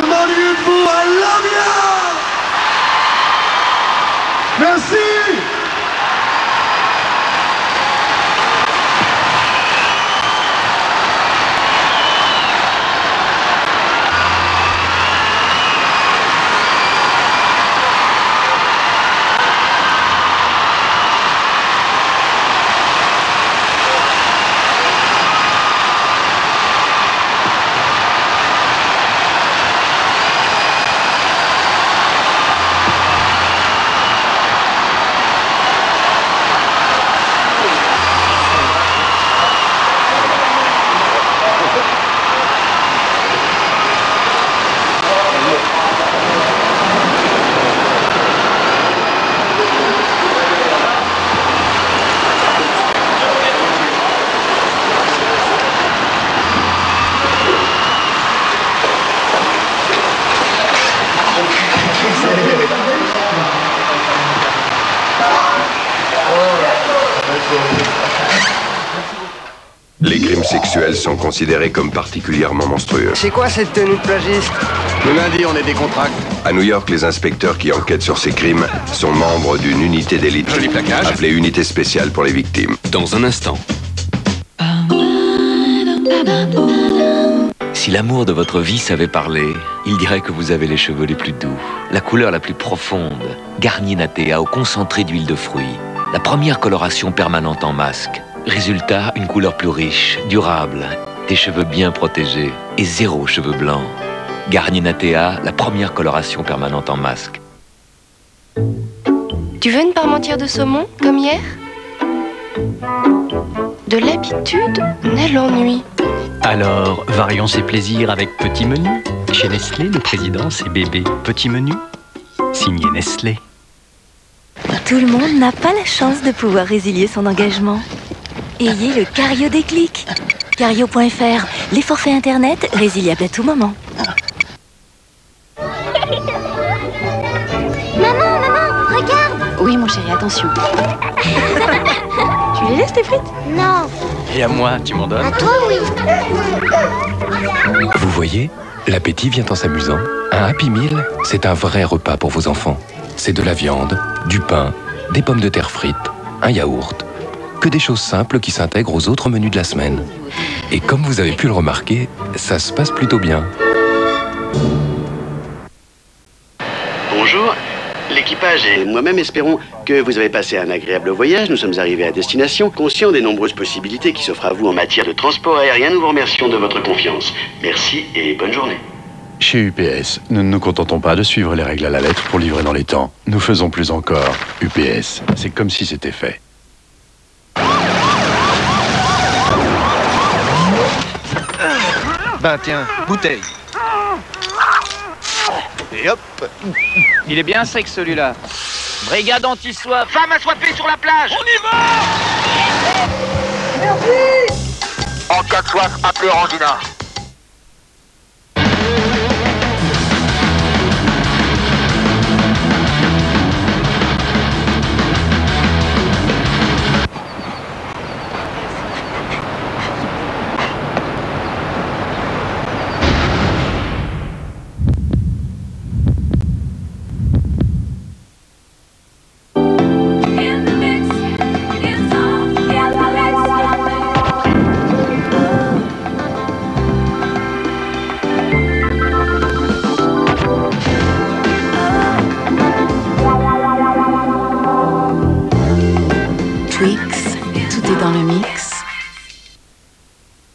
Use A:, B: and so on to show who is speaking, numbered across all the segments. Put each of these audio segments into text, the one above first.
A: tellement mieux de vous, I love you! Merci!
B: Les crimes sexuels sont considérés comme particulièrement monstrueux.
C: C'est quoi cette tenue de plagiste?
D: Le lundi, on est décontracté.
B: À New York, les inspecteurs qui enquêtent sur ces crimes sont membres d'une unité d'élite
D: Joli plaquage.
B: appelée Unité spéciale pour les victimes.
E: Dans un instant. Si l'amour de votre vie savait parler, il dirait que vous avez les cheveux les plus doux, la couleur la plus profonde, Garnier Natea au concentré d'huile de fruits, la première coloration permanente en masque. Résultat, une couleur plus riche, durable, des cheveux bien protégés et 0 cheveux blancs. Garnier Natea, la première coloration permanente en masque.
F: Tu veux une parmentière de saumon, comme hier? De l'habitude naît l'ennui.
G: Alors, varions ses plaisirs avec Petit Menu. Chez Nestlé, le président, c'est bébé. Petit Menu, signé Nestlé.
H: Tout le monde n'a pas la chance de pouvoir résilier son engagement. Ayez le Cario déclic. Cario.fr, les forfaits internet résiliables à tout moment.
I: Maman, regarde!
F: Oui, mon chéri, attention.
H: Tu les laisses tes frites?
I: Non,
G: Et à moi, tu m'en donnes?
I: à toi oui.
J: Vous voyez, l'appétit vient en s'amusant. Un Happy Meal, c'est un vrai repas pour vos enfants. C'est de la viande, du pain, des pommes de terre frites, un yaourt. Que des choses simples qui s'intègrent aux autres menus de la semaine. Et comme vous avez pu le remarquer, ça se passe plutôt bien.
K: Bonjour, l'équipage et moi-même espérons que vous avez passé un agréable voyage. Nous sommes arrivés à destination, conscients des nombreuses possibilités qui s'offrent à vous en matière de transport aérien. Nous vous remercions de votre confiance. Merci et bonne journée.
D: Chez UPS, nous ne nous contentons pas de suivre les règles à la lettre pour livrer dans les temps. Nous faisons plus encore. UPS, c'est comme si c'était fait.
C: Ben tiens, bouteille. Et hop.
L: Il est bien sec celui-là. Brigade anti-soif. Femme assoiffée sur la plage. On y va.
I: Merci.
L: En cas de soif, appelez Orangina.
H: Twix, tout est dans le mix.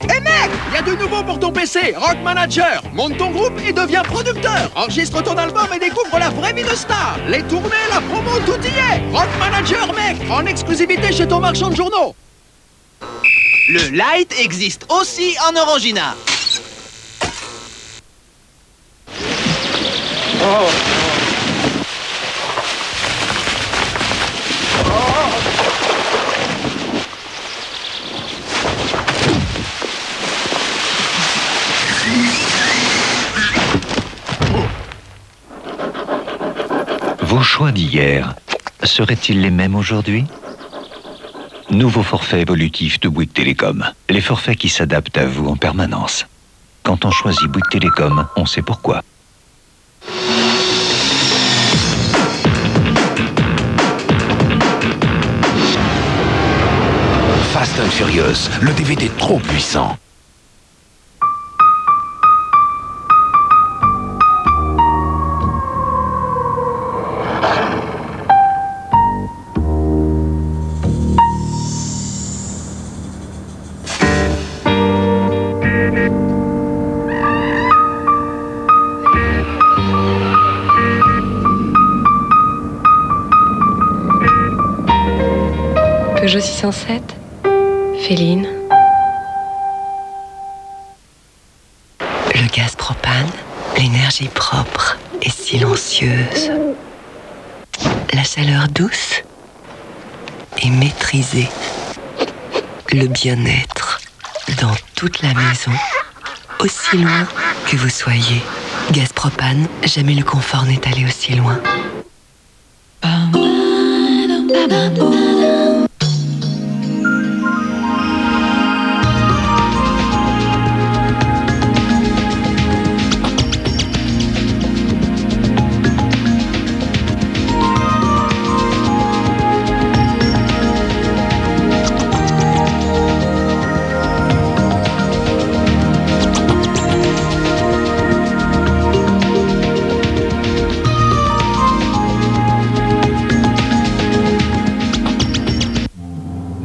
M: Hé mec, il y a de nouveau pour ton PC, Rock Manager. Monte ton groupe et deviens producteur. Enregistre ton album et découvre la vraie vie de star. Les tournées, la promo, tout y est. Rock Manager mec, en exclusivité chez ton marchand de journaux.
N: Le Light existe aussi en Orangina.
O: Vos choix d'hier seraient-ils les mêmes aujourd'hui? Nouveau forfait évolutif de Bouygues Télécom. Les forfaits qui s'adaptent à vous en permanence. Quand on choisit Bouygues Télécom, on sait pourquoi.
P: Furious, le DVD trop puissant.
F: Peugeot 607, Féline.
Q: Le gaz propane, l'énergie propre et silencieuse. La chaleur douce et maîtrisée. Le bien-être dans toute la maison, aussi loin que vous soyez. Gaz propane, jamais le confort n'est allé aussi loin.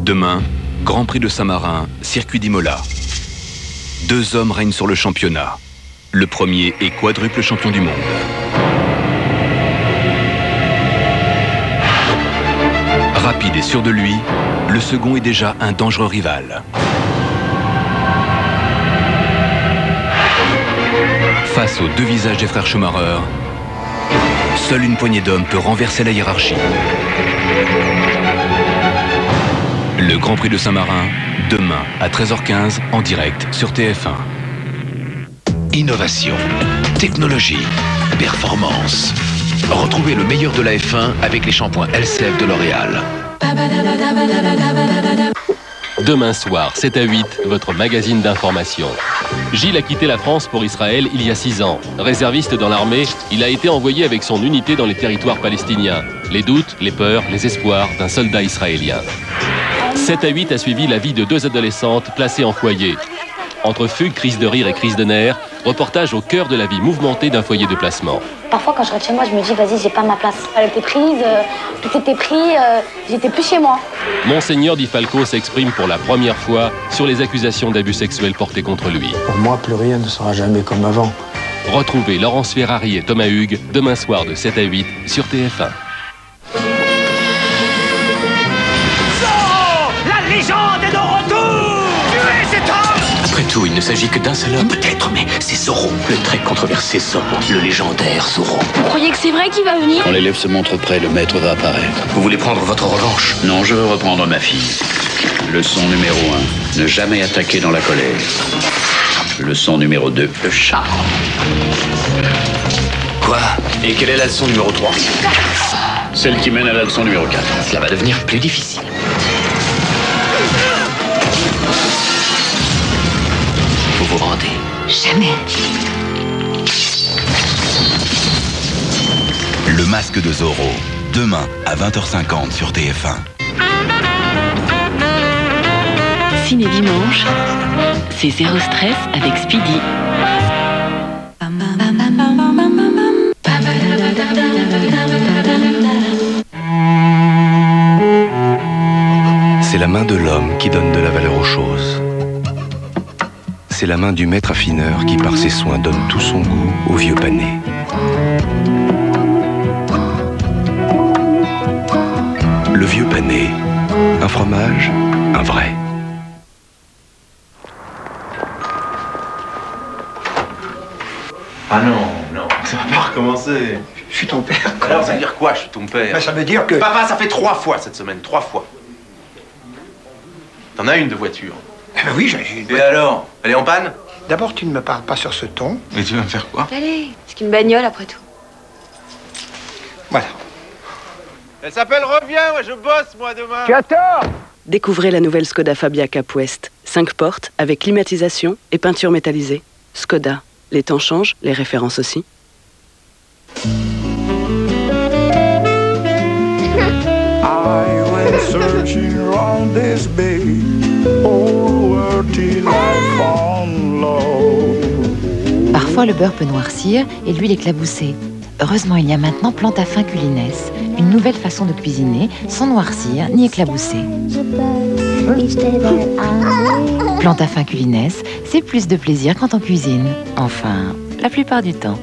E: Demain, Grand Prix de Saint-Marin, circuit d'Imola. 2 hommes règnent sur le championnat. Le premier est quadruple champion du monde. Rapide et sûr de lui, le second est déjà un dangereux rival. Face aux 2 visages des frères Schumacher, seule une poignée d'hommes peut renverser la hiérarchie. Le Grand Prix de Saint-Marin, demain à 13h15 en direct sur TF1.
P: Innovation, technologie, performance. Retrouvez le meilleur de la F1 avec les shampoings LCF de L'Oréal.
R: Demain soir, 7 à 8, votre magazine d'information. Gilles a quitté la France pour Israël il y a 6 ans. Réserviste dans l'armée, il a été envoyé avec son unité dans les territoires palestiniens. Les doutes, les peurs, les espoirs d'un soldat israélien. 7 à 8 a suivi la vie de 2 adolescentes placées en foyer. Entre fugue, crise de rire et crise de nerfs, reportage au cœur de la vie mouvementée d'un foyer de placement.
I: Parfois, quand je rentre chez moi, je me dis, vas-y, j'ai pas ma place. Elle était prise, tout était pris, j'étais plus chez moi.
R: Monseigneur Di Falco s'exprime pour la première fois sur les accusations d'abus sexuels portées contre lui.
S: Pour moi, plus rien ne sera jamais comme avant.
R: Retrouvez Laurence Ferrari et Thomas Hugues demain soir de 7 à 8 sur TF1.
L: La légende est de retour! Tuez cet homme!
P: Après tout, il ne s'agit que d'un seul homme. Peut-être, mais c'est Zorro. Le très controversé Zorro. Le légendaire Zorro.
F: Vous croyez que c'est vrai qu'il va venir?
K: Quand l'élève se montre prêt, le maître va apparaître.
P: Vous voulez prendre votre revanche?
K: Non, je veux reprendre ma fille. Leçon numéro 1, ne jamais attaquer dans la colère. Leçon numéro 2, le charme.
P: Quoi? Et quelle est la leçon numéro 3?
K: Celle qui mène à la leçon numéro 4.
P: Cela va devenir plus difficile. Vous vous rendez?
Q: Jamais.
T: Le masque de Zorro, demain à 20h50 sur TF1.
H: Ciné dimanche, c'est Zéro Stress avec Speedy.
J: C'est la main de l'homme qui donne de la valeur aux choses. C'est la main du maître affineur qui, par ses soins, donne tout son goût au vieux pané. Le vieux pané, un fromage, un vrai.
U: Ah non, non, ça va pas recommencer.
A: Je suis ton père.
U: Alors, ça veut dire quoi, je suis ton père?
A: Ben, ça veut dire que...
U: Papa, ça fait 3 fois cette semaine, 3 fois. T'en as une de voiture.
A: Eh ben oui, j'ai une
U: Et alors? Elle est en panne?
A: D'abord, tu ne me parles pas sur ce ton.
U: Mais tu vas me faire quoi?
F: Allez, c'est qu'une bagnole après tout.
A: Voilà.
L: Elle s'appelle Reviens, moi je bosse moi demain.
A: Tu as tort!
V: Découvrez la nouvelle Skoda Fabia Cap West. 5 portes avec climatisation et peinture métallisée. Skoda. Les temps changent, les références aussi.
A: I went searching round this bay.
B: Parfois, le beurre peut noircir et l'huile éclabousser. Heureusement, il y a maintenant Plante à fin Culinès, une nouvelle façon de cuisiner sans noircir ni éclabousser. Plante à fin Culinès, c'est plus de plaisir quand on cuisine. Enfin, la plupart du temps.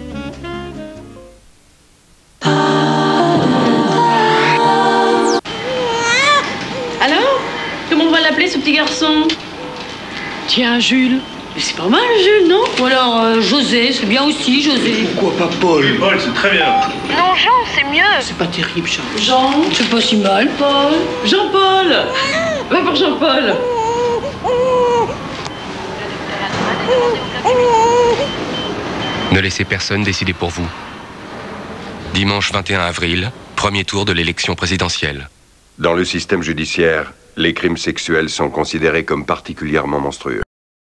G: Alors, comment on va l'appeler ce petit garçon? Tiens, Jules. Mais c'est pas mal, Jules, non? Ou alors José, c'est bien aussi, José.
A: Pourquoi pas Paul?
U: Paul, c'est très bien.
G: Non, Jean, c'est mieux.
A: C'est pas terrible, Jean.
G: Jean, c'est pas si mal, Paul. Jean-Paul. Va pour Jean-Paul.
J: Ne laissez personne décider pour vous. Dimanche 21 avril, premier tour de l'élection présidentielle.
W: Dans le système judiciaire, les crimes sexuels sont considérés comme particulièrement monstrueux.